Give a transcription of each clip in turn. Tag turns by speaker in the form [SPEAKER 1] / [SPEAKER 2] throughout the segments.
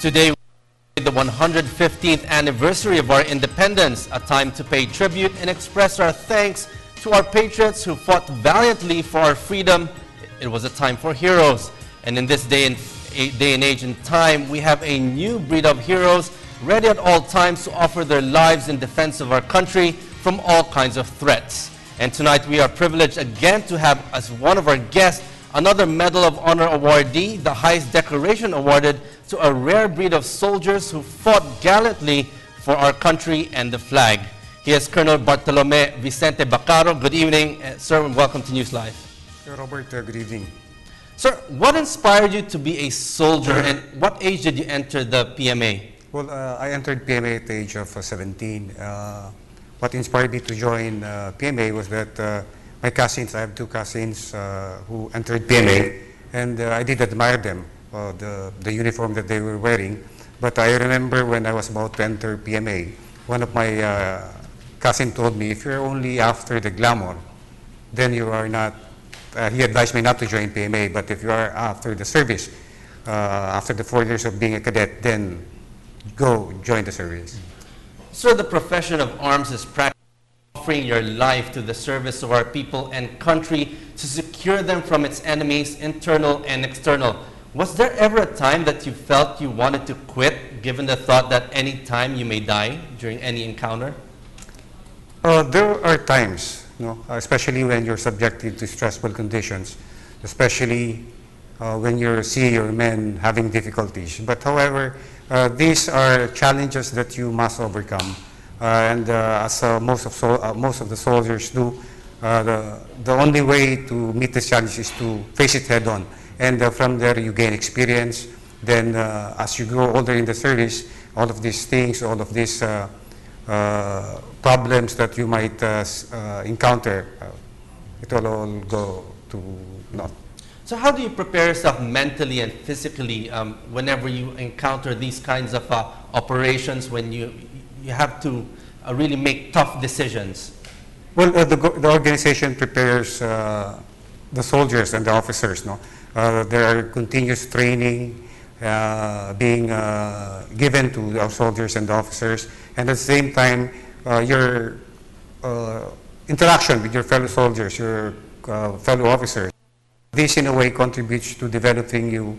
[SPEAKER 1] Today, the 115th anniversary of our independence, a time to pay tribute and express our thanks to our patriots who fought valiantly for our freedom. It was a time for heroes. And in this day and age and time, we have a new breed of heroes ready at all times to offer their lives in defense of our country from all kinds of threats. And tonight we are privileged again to have as one of our guests another Medal of Honor awardee, the highest decoration awarded to a rare breed of soldiers who fought gallantly for our country and the flag. He is Colonel Bartolome Bacarro. Good evening, sir, and welcome to NewsLife.
[SPEAKER 2] Robert, good evening.
[SPEAKER 1] Sir, what inspired you to be a soldier, and what age did you enter the PMA?
[SPEAKER 2] Well, I entered PMA at the age of 17. What inspired me to join PMA was that my cousins, I have two cousins who entered PMA, and I did admire them, the uniform that they were wearing. But I remember when I was about to enter PMA, one of my cousins told me, if you're only after the glamour, then you are not, he advised me not to join PMA, but if you are after the service, after the 4 years of being a cadet, then go join the service.
[SPEAKER 1] Sir, the profession of arms is practically offering your life to the service of our people and country to secure them from its enemies, internal and external. Was there ever a time that you felt you wanted to quit, given the thought that any time you may die during any encounter?
[SPEAKER 2] There are times, especially when you're subjected to stressful conditions, especially when you see your men having difficulties. But however, these are challenges that you must overcome. As most of the soldiers do, the only way to meet this challenge is to face it head on. And from there you gain experience. Then as you grow older in the service, all of these things, all of these problems that you might encounter, it will all go to naught.
[SPEAKER 1] So how do you prepare yourself mentally and physically whenever you encounter these kinds of operations, when you have to really make tough decisions?
[SPEAKER 2] Well, the organization prepares the soldiers and the officers. There are continuous training being given to our soldiers and the officers, and at the same time, your interaction with your fellow soldiers, your fellow officers. This, in a way, contributes to developing you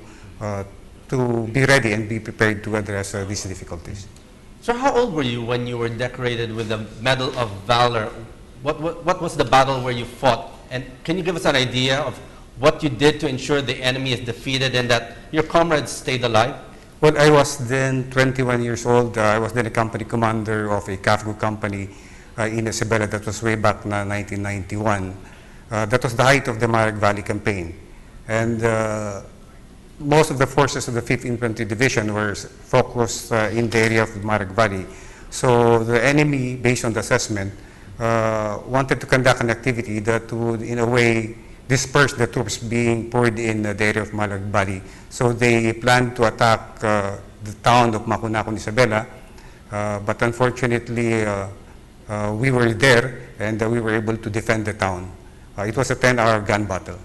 [SPEAKER 2] to be ready and be prepared to address these difficulties.
[SPEAKER 1] So how old were you when you were decorated with the Medal of Valor? What was the battle where you fought? And can you give us an idea of what you did to ensure the enemy is defeated and that your comrades stayed alive?
[SPEAKER 2] Well, I was then 21 years old. I was then a company commander of a CAFGO company in Isabela. That was way back in 1991. That was the height of the Marag Valley campaign. And most of the forces of the 5th Infantry Division were focused in the area of the Marag Valley. So the enemy, based on the assessment, wanted to conduct an activity that would, in a way, disperse the troops being poured in the area of Marag Valley. So they planned to attack the town of Macunacon, Isabela, but unfortunately we were there and we were able to defend the town. It was a 10-hour gun battle.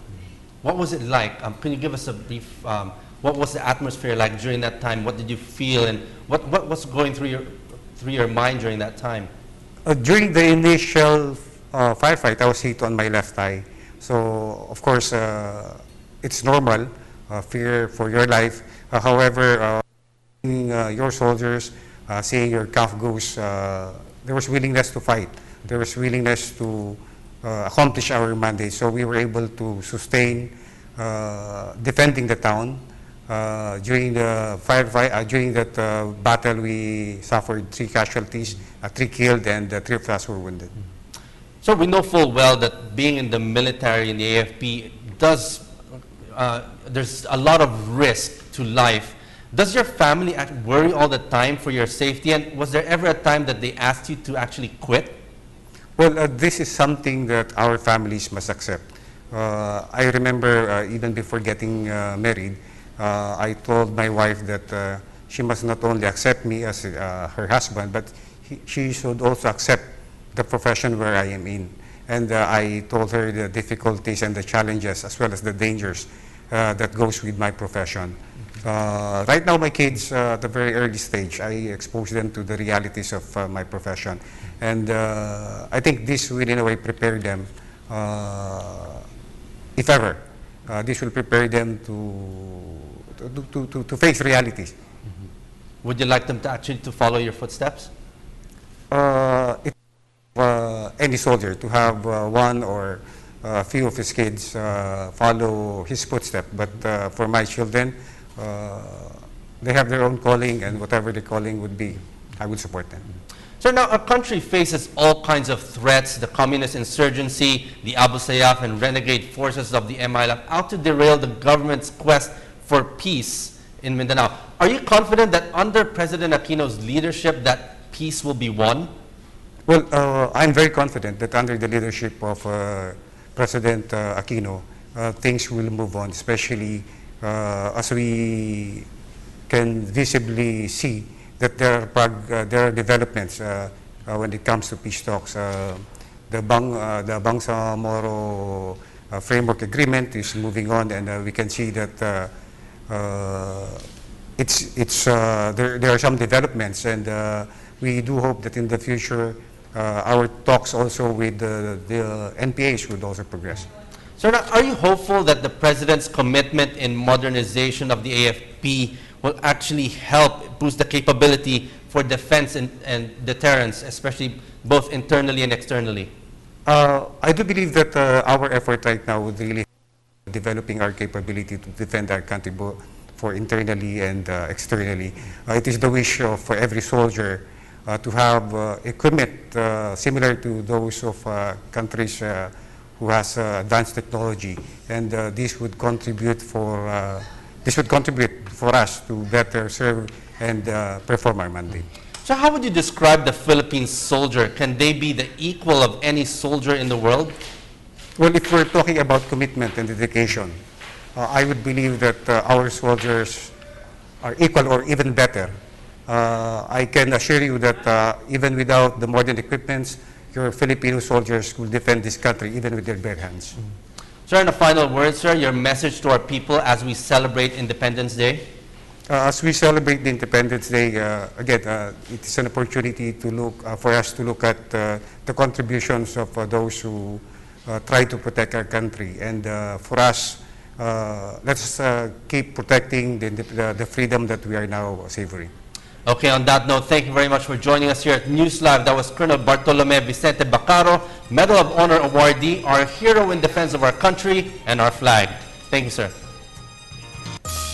[SPEAKER 1] What was it like? Can you give us a brief, what was the atmosphere like during that time? What did you feel, and what was going through your mind during that time?
[SPEAKER 2] During the initial firefight, I was hit on my left eye. So, of course, it's normal, fear for your life. However, seeing your soldiers, seeing your CAFGOs, there was willingness to fight. There was willingness to accomplish our mandate. So we were able to sustain defending the town. During the firefight, during that battle, we suffered 3 casualties, 3 killed, and 3 of us were wounded.
[SPEAKER 1] So we know full well that being in the military, in the AFP, there's a lot of risk to life. Does your family worry all the time for your safety? And was there ever a time that they asked you to actually quit?
[SPEAKER 2] Well, this is something that our families must accept. I remember even before getting married, I told my wife that she must not only accept me as her husband, but she should also accept the profession where I am in. And I told her the difficulties and the challenges as well as the dangers. that goes with my profession. Right now, my kids, at a very early stage, I expose them to the realities of my profession. And I think this will, in a way, prepare them, if ever, this will prepare them to face realities.
[SPEAKER 1] Would you like them to actually to follow your footsteps?
[SPEAKER 2] Any soldier to have one or a few of his kids follow his footsteps. But for my children, they have their own calling, and whatever the calling would be, I would support them.
[SPEAKER 1] So now our country faces all kinds of threats, the communist insurgency, the Abu Sayyaf and renegade forces of the MILF out to derail the government's quest for peace in Mindanao. Are you confident that under President Aquino's leadership that peace will be won?
[SPEAKER 2] Well, I'm very confident that under the leadership of President Aquino, things will move on, especially as we can visibly see that there are developments when it comes to peace talks. The Bangsamoro Framework Agreement is moving on, and we can see that there are some developments, and we do hope that in the future our talks also with the NPAs would also progress.
[SPEAKER 1] So now, are you hopeful that the President's commitment in modernization of the AFP will actually help boost the capability for defense and deterrence, especially both internally and externally?
[SPEAKER 2] I do believe that our effort right now would really developing our capability to defend our country both for internally and externally. It is the wish of every soldier to have equipment similar to those of countries who has advanced technology, and this would contribute for us to better serve and perform our mandate.
[SPEAKER 1] So how would you describe the Philippine soldier? Can they be the equal of any soldier in the world?
[SPEAKER 2] Well, if we're talking about commitment and dedication, I would believe that our soldiers are equal or even better. I can assure you that even without the modern equipments, your Filipino soldiers will defend this country even with their bare hands.
[SPEAKER 1] Sir, in a final word, sir, your message to our people as we celebrate Independence Day?
[SPEAKER 2] As we celebrate the Independence Day, again, it is an opportunity to look for us to look at the contributions of those who try to protect our country, and for us, let's keep protecting the freedom that we are now savoring.
[SPEAKER 1] Okay, on that note, thank you very much for joining us here at NewsLive. That was Colonel Bartolome Bacarro, Medal of Honor awardee, our hero in defense of our country and our flag. Thank you, sir.